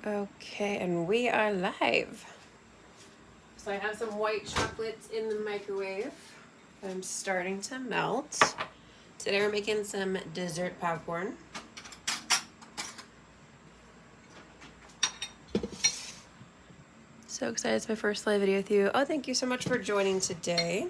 Okay, and we are live. So I have some white chocolates in the microwave. I'm starting to melt. Today we're making some dessert popcorn. So excited, it's my first live video with you. Oh, thank you so much for joining today.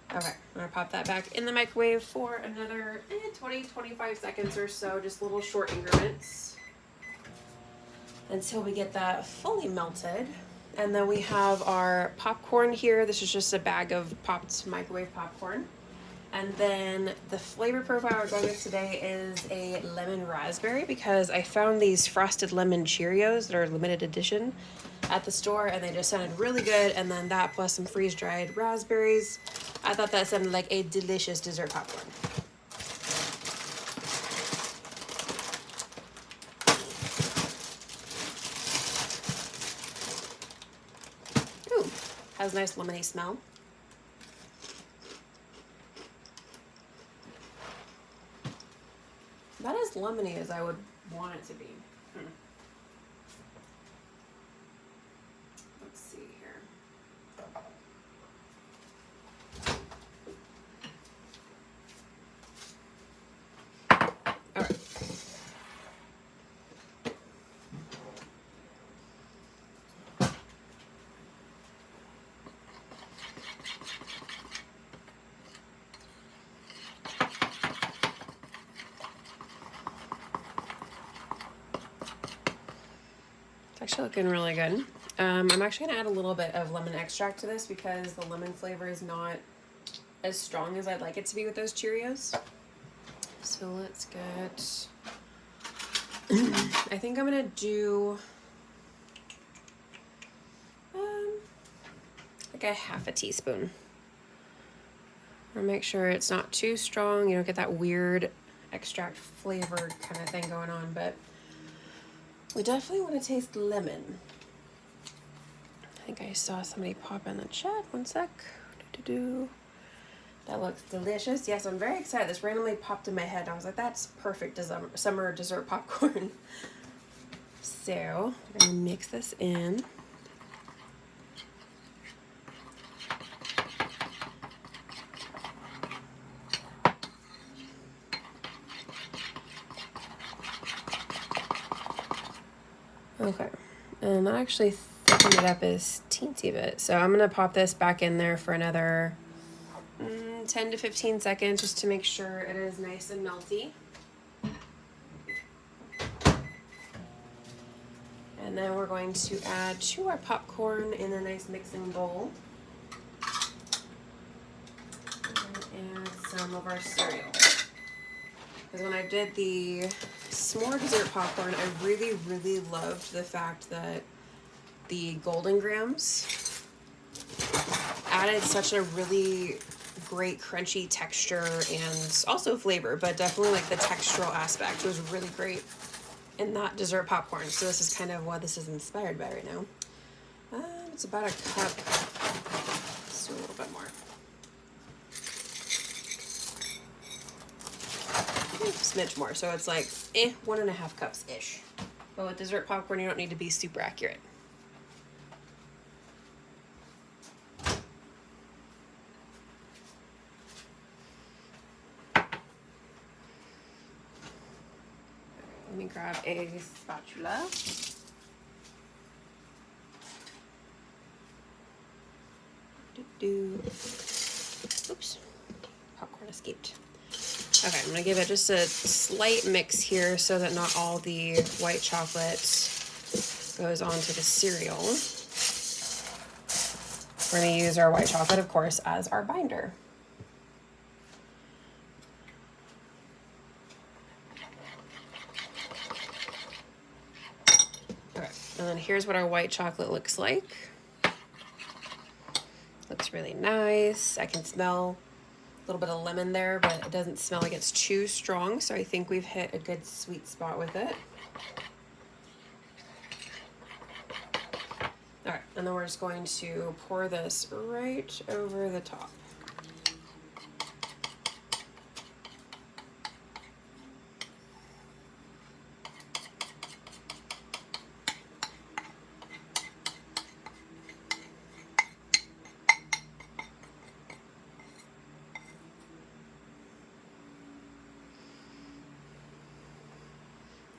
Okay, I'm gonna pop that back in the microwave for another 20-25 seconds or so, just little short increments until we get that fully melted. And then we have our popcorn here. This is just a bag of popped microwave popcorn. And then the flavor profile we're going with today is a lemon raspberry because I found these frosted lemon Cheerios that are limited edition at the store and they just sounded really good. And then that plus some freeze dried raspberries. I thought that sounded like a delicious dessert popcorn. Ooh, has a nice lemony smell. Not as lemony as I would want it to be. Let's see here. All right. It's actually looking really good. I'm actually gonna add a little bit of lemon extract to this because the lemon flavor is not as strong as I'd like it to be with those Cheerios. So let's get, I think I'm gonna do like a half a teaspoon. I'll make sure it's not too strong. You don't get that weird extract flavor kind of thing going on, but we definitely want to taste lemon. I think I saw somebody pop in the chat. One sec. That looks delicious. Yes, I'm very excited. This randomly popped in my head. I was like, that's perfect summer dessert popcorn. So we're gonna mix this in. Okay, and that actually thickened it up as teensy bit. So I'm gonna pop this back in there for another 10 to 15 seconds just to make sure it is nice and melty. And then we're going to add to our popcorn in a nice mixing bowl. And add some of our cereal. Because when I did the s'more dessert popcorn, I really, really loved the fact that the Golden Grahams added such a really great crunchy texture and also flavor, but definitely like the textural aspect was really great in that dessert popcorn. So this is kind of what this is inspired by right now. It's about a cup. Let's do a little bit more. A smidge more, so it's like 1.5 cups ish. But with dessert popcorn, you don't need to be super accurate. Let me grab a spatula. Oops, popcorn escaped. Okay, I'm gonna give it just a slight mix here so that not all the white chocolate goes onto the cereal. We're gonna use our white chocolate, of course, as our binder. Okay, and then here's what our white chocolate looks like. Looks really nice. I can smell a little bit of lemon there, but it doesn't smell like it's too strong, so I think we've hit a good sweet spot with it. All right, and then we're just going to pour this right over the top.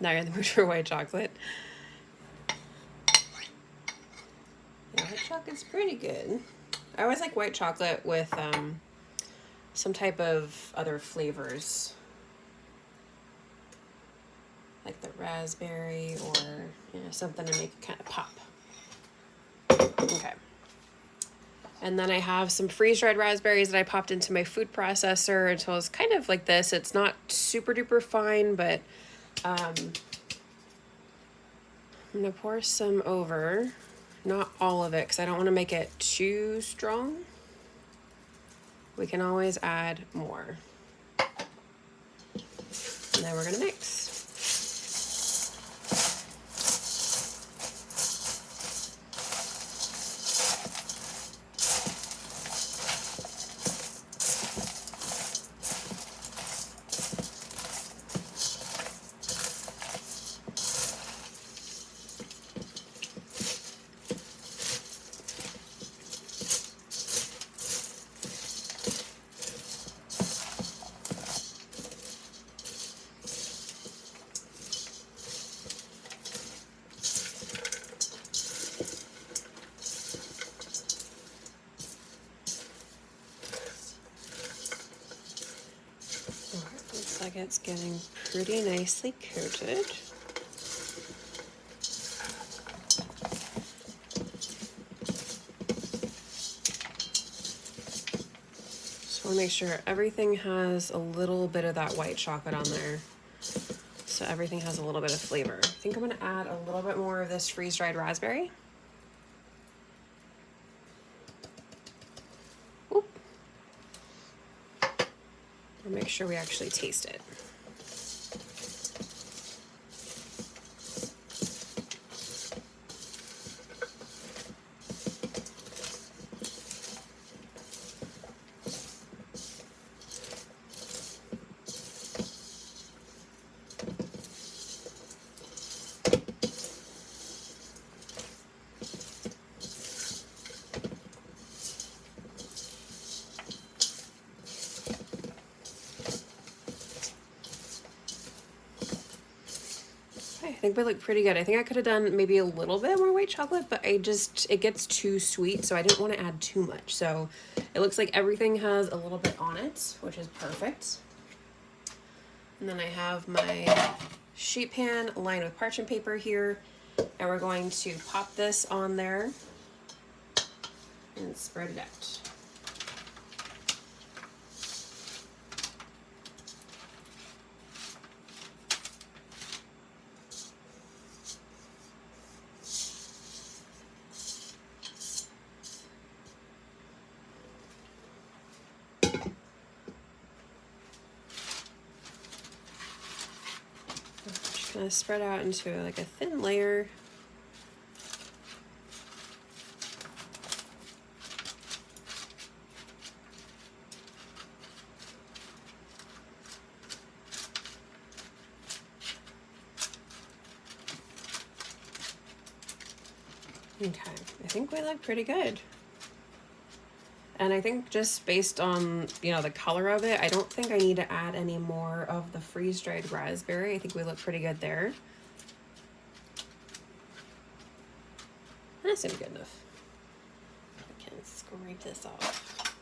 Now you're in the mood for white chocolate. Yeah, white chocolate's pretty good. I always like white chocolate with some type of other flavors, like the raspberry or something to make it kind of pop. Okay. And then I have some freeze-dried raspberries that I popped into my food processor until it's kind of like this. It's not super duper fine, but I'm gonna pour some over. Not all of it, because I don't want to make it too strong. We can always add more. And then we're gonna mix. Looks like it's getting pretty nicely coated. Just want to make sure everything has a little bit of that white chocolate on there. So everything has a little bit of flavor. I think I'm going to add a little bit more of this freeze-dried raspberry. Oop. And make sure we actually taste it. I think we look pretty good. I think I could have done maybe a little bit more white chocolate, but it gets too sweet, so I didn't want to add too much. So it looks like everything has a little bit on it, which is perfect. And then I have my sheet pan lined with parchment paper here, and we're going to pop this on there and spread it out. Kind of spread out into like a thin layer. Okay, I think we look pretty good. And I think just based on, the color of it, I don't think I need to add any more of the freeze-dried raspberry. I think we look pretty good there. That seems good enough. I can scrape this off.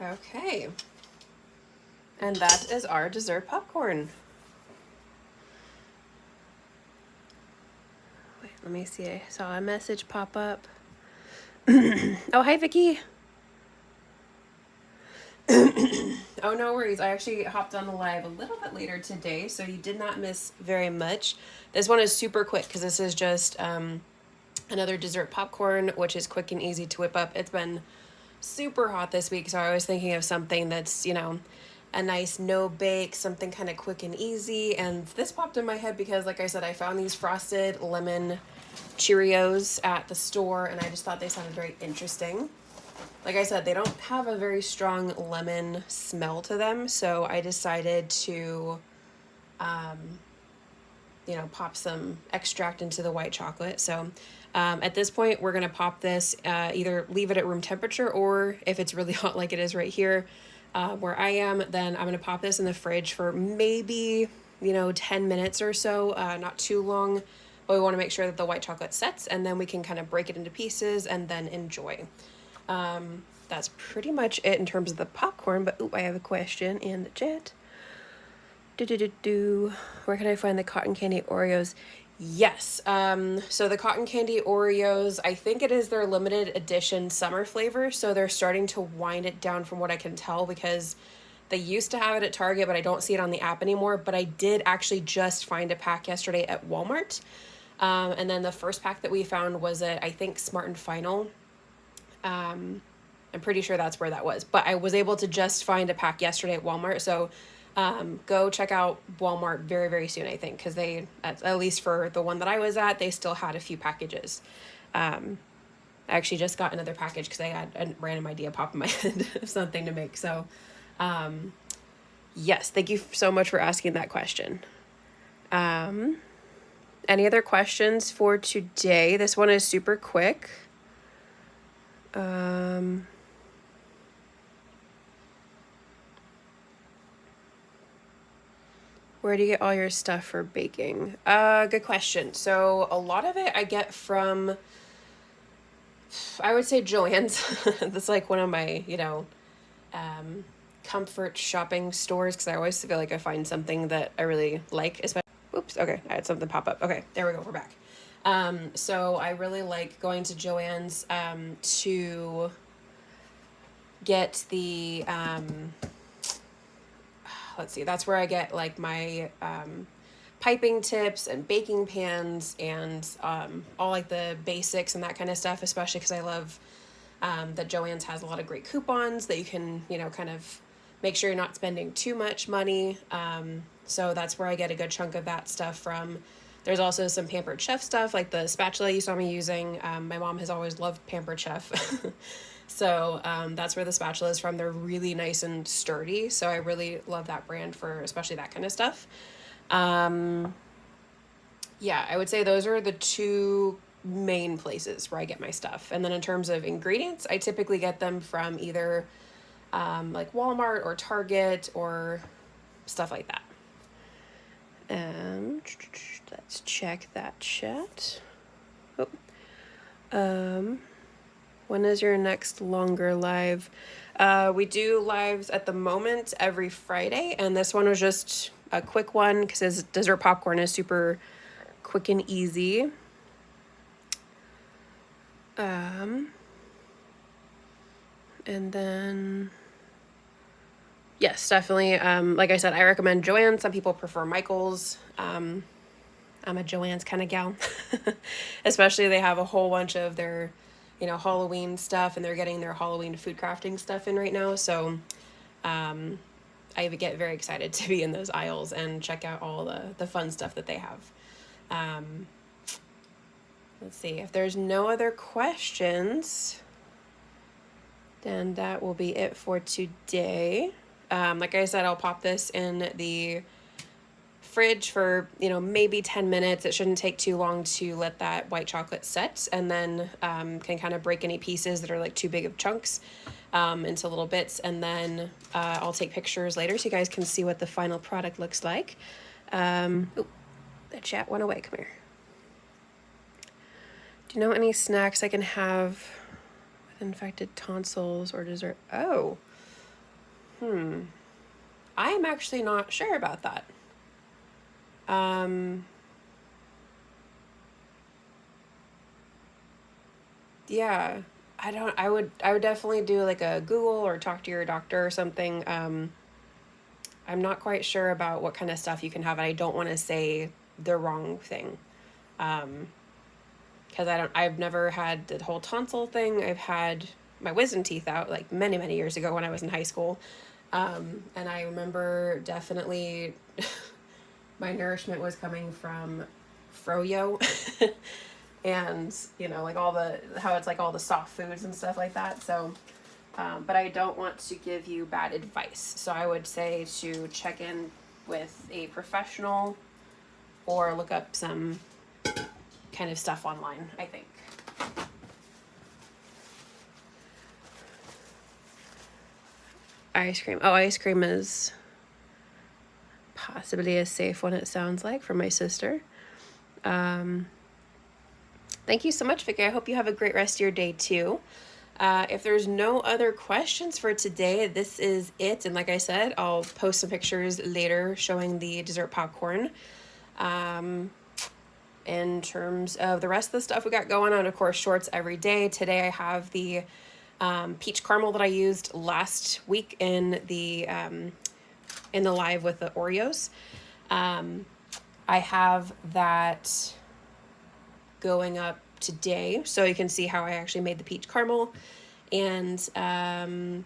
Okay. And that is our dessert popcorn. Wait, let me see. I saw a message pop up. Oh, hi, Vicky. Oh, no worries. I actually hopped on the live a little bit later today, so you did not miss very much. This one is super quick because this is just another dessert popcorn, which is quick and easy to whip up. It's been super hot this week, so I was thinking of something that's, you know, a nice no bake, something kind of quick and easy. And this popped in my head because, like I said, I found these frosted lemon Cheerios at the store, and I just thought they sounded very interesting. Like I said, they don't have a very strong lemon smell to them, so I decided to, you know, pop some extract into the white chocolate. So at this point, we're going to pop this, either leave it at room temperature, or if it's really hot like it is right here where I am, then I'm going to pop this in the fridge for maybe, you know, 10 minutes or so, not too long. But we want to make sure that the white chocolate sets, and then we can kind of break it into pieces and then enjoy. That's pretty much it in terms of the popcorn, but I have a question in the chat. Where can I find the cotton candy Oreos? Yes. So the cotton candy Oreos, I think it is their limited edition summer flavor. So they're starting to wind it down from what I can tell, because they used to have it at Target, but I don't see it on the app anymore. But I did actually just find a pack yesterday at Walmart. And then the first pack that we found was at, I think, Smart and Final. I'm pretty sure that's where that was. But I was able to just find a pack yesterday at Walmart. So go check out Walmart very, very soon, I think, because they, at least for the one that I was at, they still had a few packages. I actually just got another package because I had a random idea pop in my head of something to make. So, yes, thank you so much for asking that question. Any other questions for today? This one is super quick. Where do you get all your stuff for baking? Good question. So a lot of it I get from, I would say, Joann's. That's like one of my, you know, comfort shopping stores, because I always feel like I find something that I really like. Especially, oops, okay, I had something pop up. Okay, there we go, we're back. So I really like going to Joann's to get the, let's see, that's where I get like my piping tips and baking pans and all like the basics and that kind of stuff, especially because I love that Joann's has a lot of great coupons that you can, you know, kind of make sure you're not spending too much money. So that's where I get a good chunk of that stuff from. There's also some Pampered Chef stuff, like the spatula you saw me using. My mom has always loved Pampered Chef. So that's where the spatula is from. They're really nice and sturdy. So I really love that brand for especially that kind of stuff. Yeah, I would say those are the two main places where I get my stuff. And then in terms of ingredients, I typically get them from either like Walmart or Target or stuff like that. Let's check that chat. When is your next longer live? We do lives at the moment every Friday, and this one was just a quick one because dessert popcorn is super quick and easy. And then, yes, definitely. Like I said, I recommend Joann. Some people prefer Michael's. I'm a Joann's kind of gal. Especially they have a whole bunch of their, you know, Halloween stuff, and they're getting their Halloween food crafting stuff in right now. So I get very excited to be in those aisles and check out all the fun stuff that they have. Let's see, if there's no other questions, then that will be it for today. Like I said, I'll pop this in the fridge for, you know, maybe 10 minutes. It shouldn't take too long to let that white chocolate set, and then can kind of break any pieces that are like too big of chunks into little bits, and then I'll take pictures later so you guys can see what the final product looks like. The chat went away. Come here. Do you know any snacks I can have with infected tonsils or dessert? Oh, I am actually not sure about that. Yeah, I would definitely do like a Google or talk to your doctor or something. I'm not quite sure about what kind of stuff you can have, and I don't want to say the wrong thing. Because I've never had the whole tonsil thing. I've had my wisdom teeth out like many, many years ago when I was in high school. And I remember definitely my nourishment was coming from Froyo and, you know, like how it's like all the soft foods and stuff like that. So, but I don't want to give you bad advice. So I would say to check in with a professional or look up some kind of stuff online, I think. Ice cream. Oh, ice cream is possibly a safe one, it sounds like, from my sister. Thank you so much, Vicky. I hope you have a great rest of your day too. If there's no other questions for today, this is it. And like I said, I'll post some pictures later showing the dessert popcorn. In terms of the rest of the stuff we got going on, of course, shorts every day. Today I have the peach caramel that I used last week in the live with the Oreos. I have that going up today, so you can see how I actually made the peach caramel. And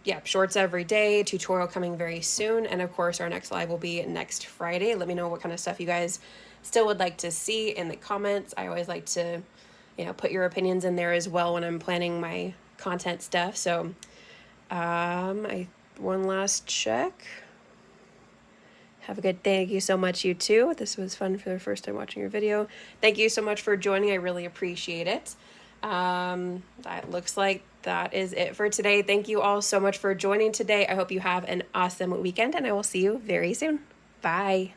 yeah, shorts every day, tutorial coming very soon. And of course, our next live will be next Friday. Let me know what kind of stuff you guys still would like to see in the comments. I always like to, you know, put your opinions in there as well when I'm planning my content stuff. So one last check. Have a good day. Thank you so much, you too. This was fun for the first time watching your video. Thank you so much for joining. I really appreciate it. That looks like that is it for today. Thank you all so much for joining today. I hope you have an awesome weekend, and I will see you very soon. Bye.